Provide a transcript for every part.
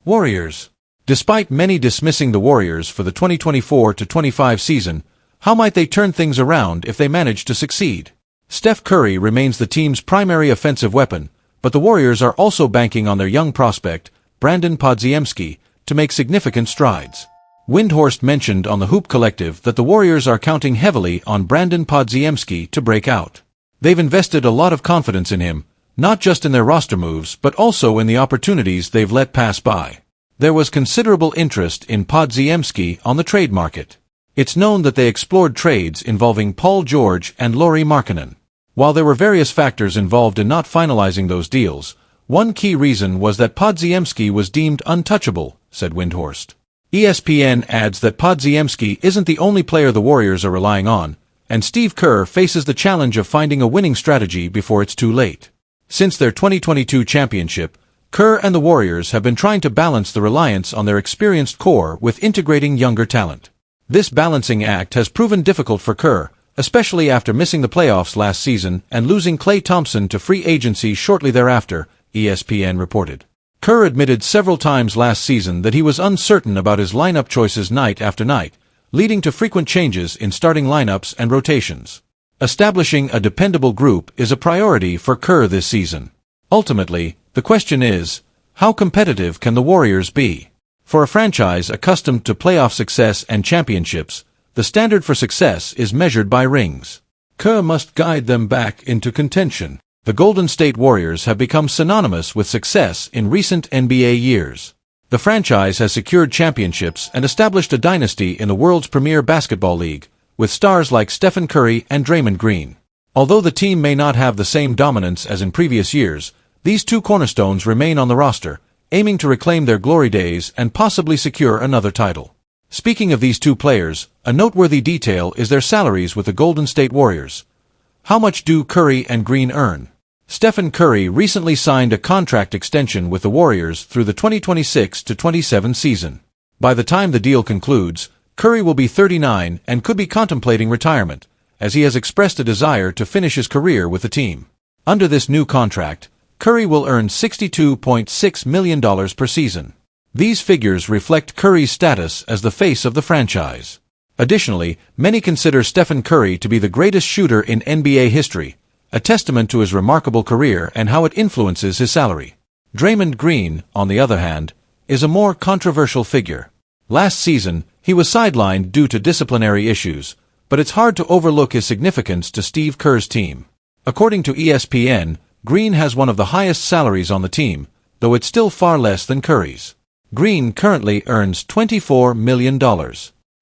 Warriors. Despite many dismissing the Warriors for the 2024-25 season, how might they turn things around if they manage to succeed? Steph Curry remains the team's primary offensive weapon, but the Warriors are also banking on their young prospect, Brandon Podziemski, to make significant strides. Windhorst mentioned on the Hoop Collective that the Warriors are counting heavily on Brandon Podziemski to break out. They've invested a lot of confidence in him, not just in their roster moves but also in the opportunities they've let pass by. There was considerable interest in Podziemski on the trade market. It's known that they explored trades involving Paul George and Lauri Markkanen. While there were various factors involved in not finalizing those deals, one key reason was that Podziemski was deemed untouchable, said Windhorst. ESPN adds that Podziemski isn't the only player the Warriors are relying on, and Steve Kerr faces the challenge of finding a winning strategy before it's too late. Since their 2022 championship, Kerr and the Warriors have been trying to balance the reliance on their experienced core with integrating younger talent. This balancing act has proven difficult for Kerr, especially after missing the playoffs last season and losing Klay Thompson to free agency shortly thereafter, ESPN reported. Kerr admitted several times last season that he was uncertain about his lineup choices night after night, leading to frequent changes in starting lineups and rotations. Establishing a dependable group is a priority for Kerr this season. Ultimately, the question is, how competitive can the Warriors be? For a franchise accustomed to playoff success and championships, the standard for success is measured by rings. Kerr must guide them back into contention. The Golden State Warriors have become synonymous with success in recent NBA years. The franchise has secured championships and established a dynasty in the world's premier basketball league, with stars like Stephen Curry and Draymond Green. Although the team may not have the same dominance as in previous years, these two cornerstones remain on the roster, aiming to reclaim their glory days and possibly secure another title. Speaking of these two players, a noteworthy detail is their salaries with the Golden State Warriors. How much do Curry and Green earn? Stephen Curry recently signed a contract extension with the Warriors through the 2026-27 season. By the time the deal concludes, Curry will be 39 and could be contemplating retirement, as he has expressed a desire to finish his career with the team. Under this new contract, Curry will earn $62.6 million per season. These figures reflect Curry's status as the face of the franchise. Additionally, many consider Stephen Curry to be the greatest shooter in NBA history, a testament to his remarkable career and how it influences his salary. Draymond Green, on the other hand, is a more controversial figure. Last season, he was sidelined due to disciplinary issues, but it's hard to overlook his significance to Steve Kerr's team. According to ESPN, Green has one of the highest salaries on the team, though it's still far less than Curry's. Green currently earns $24 million.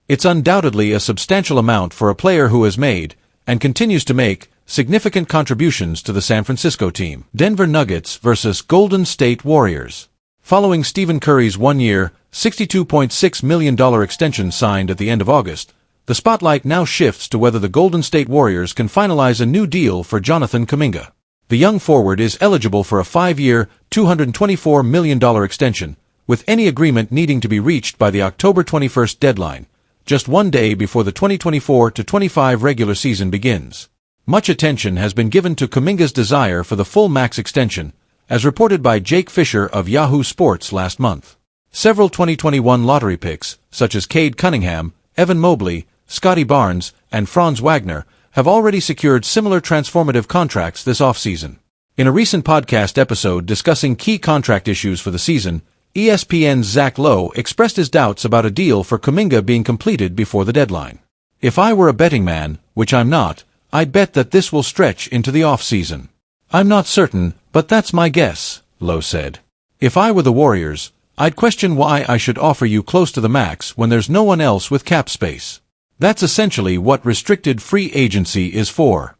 It's undoubtedly a substantial amount for a player who has made, and continues to make, significant contributions to the San Francisco team. Denver Nuggets vs. Golden State Warriors. Following Stephen Curry's one-year, $62.6 million extension signed at the end of August, the spotlight now shifts to whether the Golden State Warriors can finalize a new deal for Jonathan Kaminga. The young forward is eligible for a 5-year, $224 million extension, with any agreement needing to be reached by the October 21st deadline, just one day before the 2024-25 regular season begins. Much attention has been given to Kaminga's desire for the full max extension, as reported by Jake Fisher of Yahoo Sports last month. Several 2021 lottery picks, such as Cade Cunningham, Evan Mobley, Scotty Barnes, and Franz Wagner, have already secured similar transformative contracts this offseason. In a recent podcast episode discussing key contract issues for the season, ESPN's Zach Lowe expressed his doubts about a deal for Kaminga being completed before the deadline. "If I were a betting man, which I'm not, I'd bet that this will stretch into the off-season. I'm not certain, but that's my guess," Lowe said. "If I were the Warriors, I'd question why I should offer you close to the max when there's no one else with cap space. That's essentially what restricted free agency is for."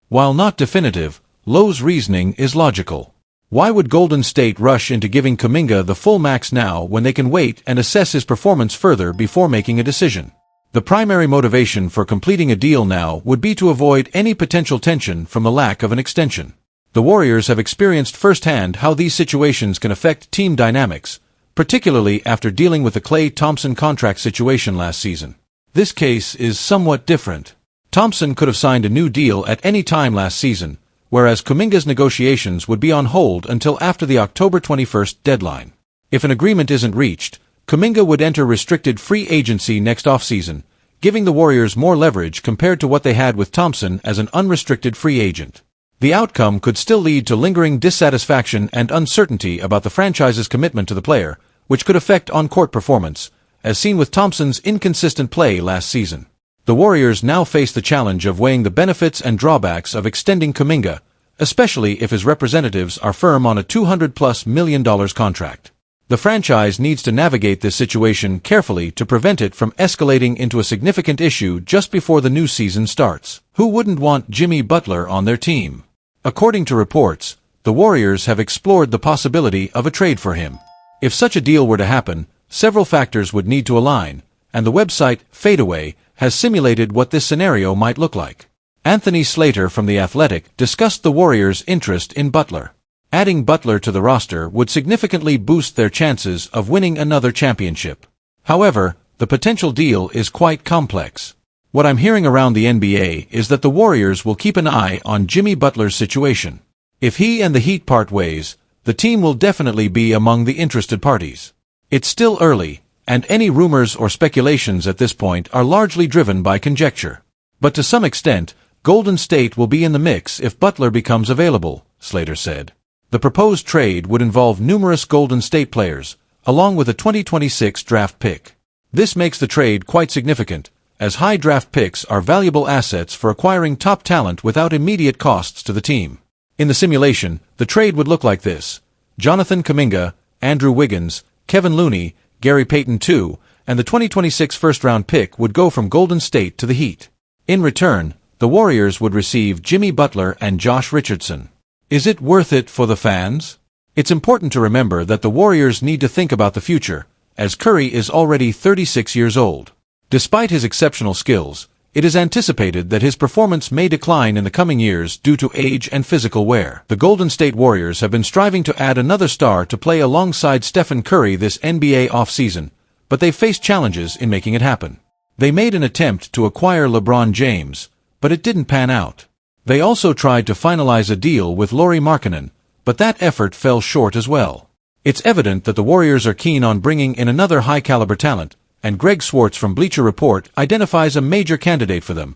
While not definitive, Lowe's reasoning is logical. Why would Golden State rush into giving Kaminga the full max now when they can wait and assess his performance further before making a decision? The primary motivation for completing a deal now would be to avoid any potential tension from the lack of an extension. The Warriors have experienced firsthand how these situations can affect team dynamics, particularly after dealing with the Klay Thompson contract situation last season. This case is somewhat different. Thompson could have signed a new deal at any time last season, whereas Kaminga's negotiations would be on hold until after the October 21st deadline. If an agreement isn't reached, Kaminga would enter restricted free agency next offseason, giving the Warriors more leverage compared to what they had with Thompson as an unrestricted free agent. The outcome could still lead to lingering dissatisfaction and uncertainty about the franchise's commitment to the player, which could affect on-court performance, as seen with Thompson's inconsistent play last season. The Warriors now face the challenge of weighing the benefits and drawbacks of extending Kaminga, especially if his representatives are firm on a $200+ million contract. The franchise needs to navigate this situation carefully to prevent it from escalating into a significant issue just before the new season starts. Who wouldn't want Jimmy Butler on their team? According to reports, the Warriors have explored the possibility of a trade for him. If such a deal were to happen, several factors would need to align, and the website Fadeaway has simulated what this scenario might look like. Anthony Slater from The Athletic discussed the Warriors' interest in Butler. Adding Butler to the roster would significantly boost their chances of winning another championship. However, the potential deal is quite complex. What I'm hearing around the NBA is that the Warriors will keep an eye on Jimmy Butler's situation. If he and the Heat part ways, the team will definitely be among the interested parties. It's still early, and any rumors or speculations at this point are largely driven by conjecture. But to some extent, Golden State will be in the mix if Butler becomes available, Slater said. The proposed trade would involve numerous Golden State players, along with a 2026 draft pick. This makes the trade quite significant, as high draft picks are valuable assets for acquiring top talent without immediate costs to the team. In the simulation, the trade would look like this: Jonathan Kaminga, Andrew Wiggins, Kevin Looney, Gary Payton II, and the 2026 first-round pick would go from Golden State to the Heat. In return, the Warriors would receive Jimmy Butler and Josh Richardson. Is it worth it for the fans? It's important to remember that the Warriors need to think about the future, as Curry is already 36 years old. Despite his exceptional skills, it is anticipated that his performance may decline in the coming years due to age and physical wear. The Golden State Warriors have been striving to add another star to play alongside Stephen Curry this NBA offseason, but they faced challenges in making it happen. They made an attempt to acquire LeBron James, but it didn't pan out. They also tried to finalize a deal with Lauri Markkanen, but that effort fell short as well. It's evident that the Warriors are keen on bringing in another high-caliber talent, and Greg Swartz from Bleacher Report identifies a major candidate for them: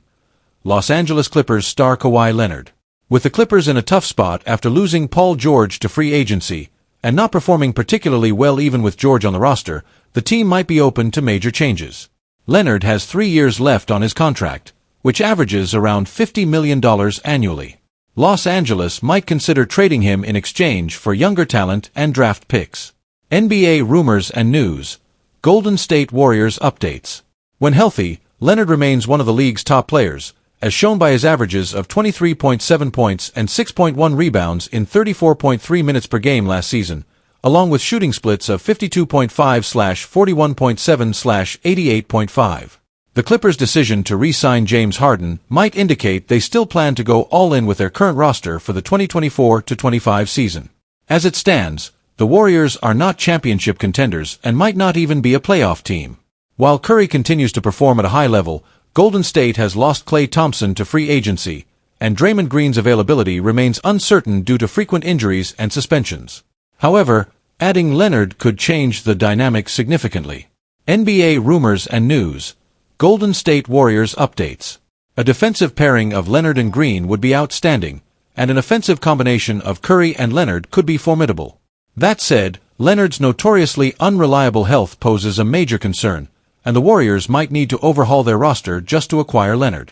Los Angeles Clippers star Kawhi Leonard. With the Clippers in a tough spot after losing Paul George to free agency, and not performing particularly well even with George on the roster, the team might be open to major changes. Leonard has 3 years left on his contract, which averages around $50 million annually. Los Angeles might consider trading him in exchange for younger talent and draft picks. NBA rumors and news. Golden State Warriors updates. When healthy, Leonard remains one of the league's top players, as shown by his averages of 23.7 points and 6.1 rebounds in 34.3 minutes per game last season, along with shooting splits of 52.5/41.7/88.5. The Clippers' decision to re-sign James Harden might indicate they still plan to go all in with their current roster for the 2024-25 season. As it stands, the Warriors are not championship contenders and might not even be a playoff team. While Curry continues to perform at a high level, Golden State has lost Klay Thompson to free agency, and Draymond Green's availability remains uncertain due to frequent injuries and suspensions. However, adding Leonard could change the dynamic significantly. NBA rumors and news. Golden State Warriors updates. A defensive pairing of Leonard and Green would be outstanding, and an offensive combination of Curry and Leonard could be formidable. That said, Leonard's notoriously unreliable health poses a major concern, and the Warriors might need to overhaul their roster just to acquire Leonard.